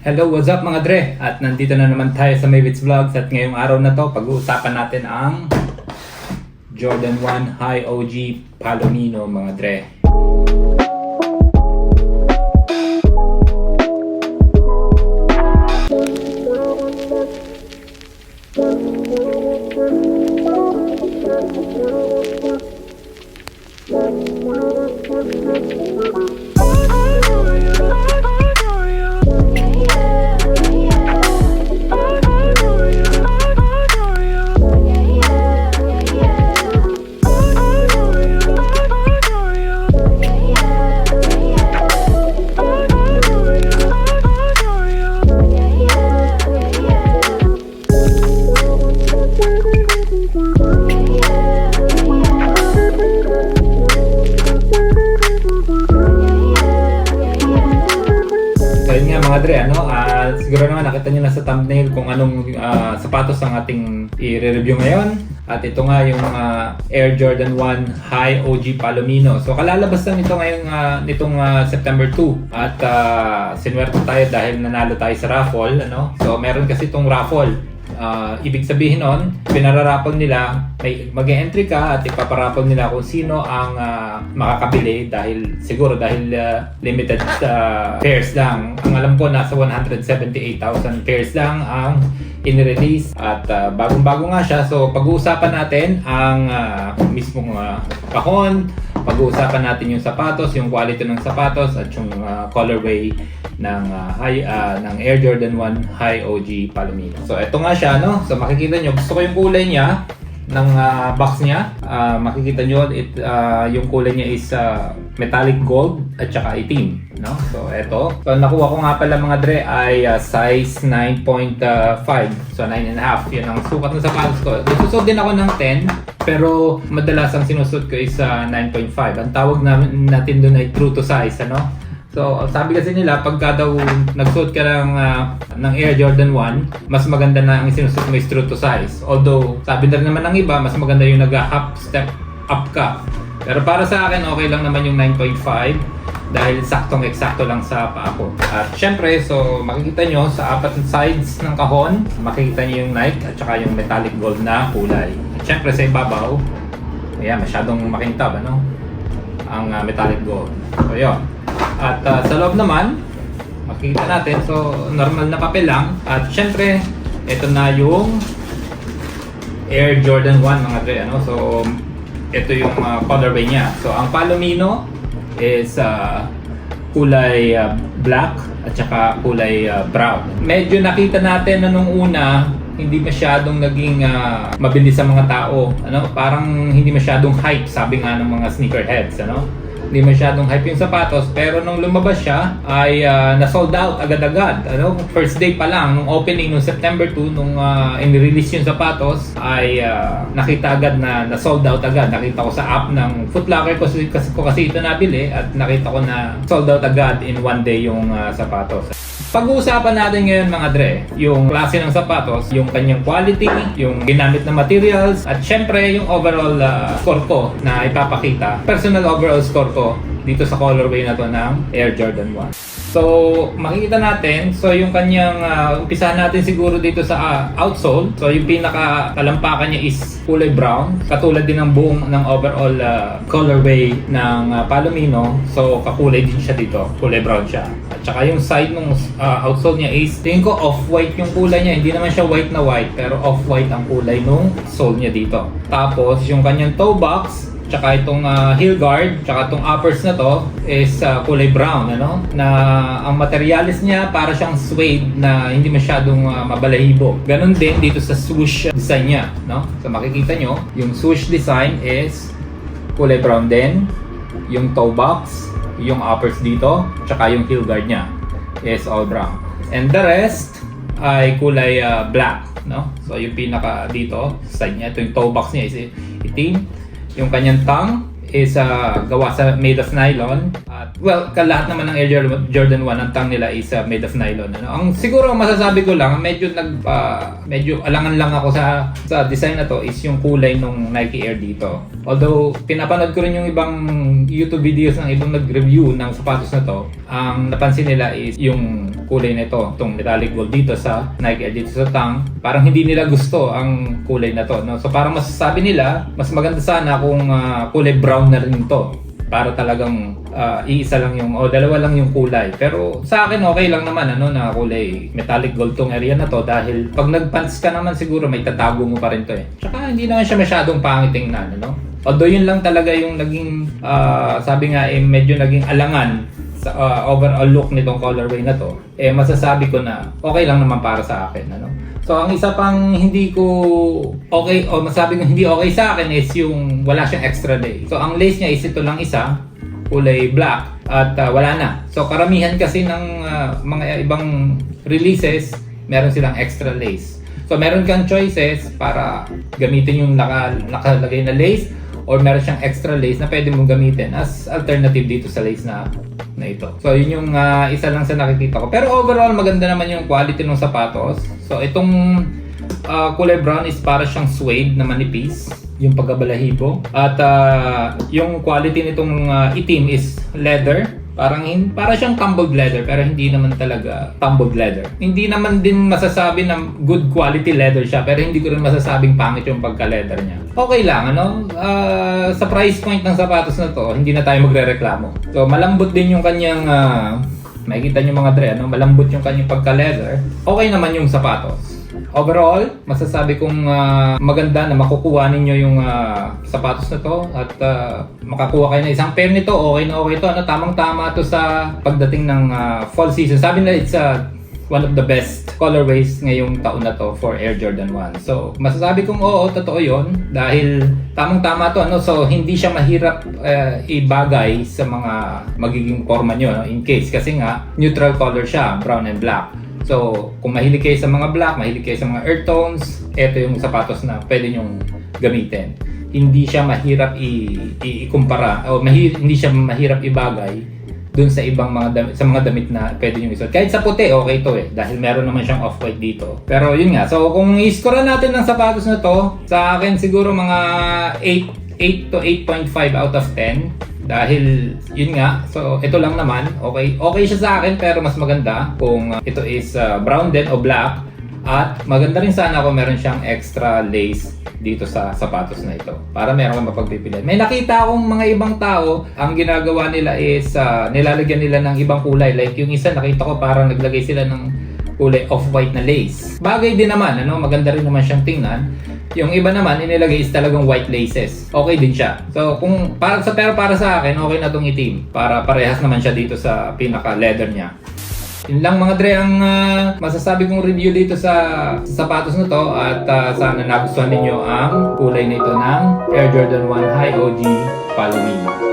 Hello, what's up mga dre? At nandito na naman tayo sa Maybits Vlogs at ngayong araw na to, pag-uusapan natin ang Jordan 1 High OG Palomino mga dre. Mga dre, siguro naman nakita nyo na sa thumbnail kung anong sapatos ang ating i-review ngayon. At ito nga yung Air Jordan 1 High OG Palomino. So kalalabas lang ito ngayong nitong September 2. At sinuwerte tayo dahil nanalo tayo sa raffle. So meron kasi itong raffle. Ibig sabihin nun, pinararaffle nila, mag-e-entry ka at ipaparapple nila kung sino ang makakabili dahil limited pairs lang. Ang alam ko nasa 178,000 pairs lang ang in-release at bagong-bago nga siya. So pag-uusapan natin ang mismong kahon, pag-uusapan natin yung sapatos, yung quality ng sapatos at yung colorway ng Air Jordan 1 High OG Palomino. So ito nga siya, no? So makikita nyo, gusto ko yung kulay niya ng box niya. Makikita nyo, yung kulay niya is metallic gold at saka itim, no? So ito. So nakuha ko nga pala mga dre ay size 9.5. So 9.5. Yan ang sukat ng sapatos ko. Nagsusot din ako ng 10. Pero madalas ang sinusot ko is 9.5. Ang tawag natin doon ay true to size, ano? So, sabi kasi nila, pagka daw nagsuot ka ng Air Jordan 1, mas maganda na ang sinusuot mo is true to size. Although, sabi na rin naman ng iba, mas maganda yung nag-half step up ka. Pero para sa akin, okay lang naman yung 9.5 dahil saktong-eksakto lang sa paa ko. At syempre, so makikita nyo sa apat sides ng kahon, makikita nyo yung Nike at saka yung metallic gold na kulay. At syempre sa ibabaw, ayan, masyadong makintab, ano? Ang metallic gold. So, yun. At sa loob naman, makikita natin, so normal na papel lang. At syempre, ito na yung Air Jordan 1 mga dre, ano? So, ito yung colorway niya. So, ang Palomino is kulay black at saka kulay brown. Medyo nakita natin na nung una, hindi masyadong naging mabilis sa mga tao, ano? Parang hindi masyadong hype, sabi nga ng mga sneakerheads, ano? Hindi masyadong hype yung sapatos, pero nung lumabas siya ay na-sold out agad-agad. Ano? First day pa lang, nung opening nung September 2, nung in-release yung sapatos, ay nakita agad na na-sold out agad. Nakita ko sa app ng Foot Locker kasi ito nabili at nakita ko na sold out agad in one day yung sapatos. Pag-uusapan natin ngayon mga dre, yung klase ng sapatos, yung kanyang quality, yung ginamit na materials, at syempre yung overall score ko na ipapakita. Personal overall score ko dito sa colorway na to ng Air Jordan 1. So, makikita natin, so yung kanyang, umpisahan natin siguro dito sa outsole. So, yung pinaka-talampakan niya is kulay brown. Katulad din ng buong ng overall colorway ng Palomino. So, kakulay din siya dito. Kulay brown siya. At saka yung side ng outsole niya is, tingin ko off-white yung kulay niya. Hindi naman siya white na white, pero off-white ang kulay nung sole niya dito. Tapos, yung kanyang toe box, tsaka itong heel guard, tsaka itong uppers na to is kulay brown, ano? Na ang materialis niya para siyang suede na hindi masyadong mabalahibo. Ganon din dito sa swoosh design niya, no? So makikita nyo, yung swoosh design is kulay brown din. Yung toe box, yung uppers dito, tsaka yung heel guard niya is all brown. And the rest ay kulay black, no? So yung pinaka dito, side niya, ito yung toe box niya is itim. Yung kanyang tongue is gawa sa made of nylon at lahat naman ng Air Jordan 1 ang tang nila is made of nylon. Ano? Ang siguro masasabi ko lang, medyo alangan lang ako sa design na to is yung kulay ng Nike Air dito. Although pinapanood ko rin yung ibang YouTube videos ng ibang nag-review ng sapatos na to, ang napansin nila is yung kulay nito, itong metallic gold dito sa Nike Air, dito sa tang, parang hindi nila gusto ang kulay na to, no? So parang masasabi nila, mas maganda sana kung kulay brown na rin to, para talagang iisa lang yung o dalawa lang yung kulay. Pero sa akin okay lang naman na kulay metallic gold tong area na to, dahil pag nagpants ka naman siguro may tatago mo pa rin to eh. Tsaka hindi naman siya masyadong pangit tingnan, no? Although yun lang talaga yung naging sabi nga medyo naging alangan sa overall look nitong colorway na to, masasabi ko na okay lang naman para sa akin, ano. So ang isa pang hindi ko okay o masabi ko hindi okay sa akin is yung wala siyang extra lace. So ang lace niya is ito lang isa, kulay black, at wala na. So karamihan kasi ng mga ibang releases, meron silang extra lace. So meron kang choices para gamitin yung nakalagay na lace, or meron siyang extra lace na pwede mong gamitin as alternative dito sa lace na ito. So yun yung isa lang sa nakikita ko. Pero overall maganda naman yung quality ng sapatos. So itong kulay brown is para siyang suede na manipis, yung pagkabalahibo. At yung quality nitong itim is leather. Para siyang tumbled leather, pero hindi naman talaga tumbled leather. Hindi naman din masasabi na good quality leather siya, pero hindi ko rin masasabing pangit yung pagka-leather niya. Okay lang, ano? Sa price point ng sapatos na to, hindi na tayo magrereklamo. So malambot din yung kanyang makikita niyo mga dre, ano? Malambot yung kanyang pagka-leather. Okay naman yung sapatos. Overall, masasabi kong maganda na makukuha ninyo yung sapatos na to, at makakuha kayo na isang pair nito. Okay na okay to, ano, tamang-tama to sa pagdating ng fall season. Sabi nila it's one of the best colorways ngayong taon na to for Air Jordan 1. So masasabi kong oo, totoo yon, dahil tamang-tama to, ano. So hindi siya mahirap ibagay sa mga magiging forma nyo, no? In case, kasi nga neutral color siya, brown and black. So, kung mahilig kayo sa mga black, mahilig kayo sa mga earth tones, ito yung sapatos na pwede nyong gamitin. Hindi siya mahirap ikumpara, o hindi siya mahirap ibagay dun sa ibang mga damit na pwede nyong isuot. Kahit sa puti, okay to eh, dahil meron naman siyang off-white dito. Pero yun nga, so kung i-score natin ng sapatos na to, sa akin siguro mga 8 to 8.5 out of 10. Dahil yun nga, so ito lang naman, okay siya sa akin, pero mas maganda kung ito is brown din o black, at maganda rin sana kung meron siyang extra lace dito sa sapatos na ito, para meron kang mapagpipilian. May nakita akong mga ibang tao, ang ginagawa nila is nilalagyan nila ng ibang kulay, like yung isa nakita ko parang naglagay sila ng kulay off-white na lace. Bagay din naman, ano, maganda rin naman siyang tingnan. Yung iba naman, inilagay is talagang white laces. Okay din siya. So, pero para sa akin, okay na itong itim. Para parehas naman siya dito sa pinaka-leather niya. Yun lang mga dre ang masasabi kong review dito sa sapatos na to. At sana nagustuhan ninyo ang kulay nito ng Air Jordan 1 High OG Palomino.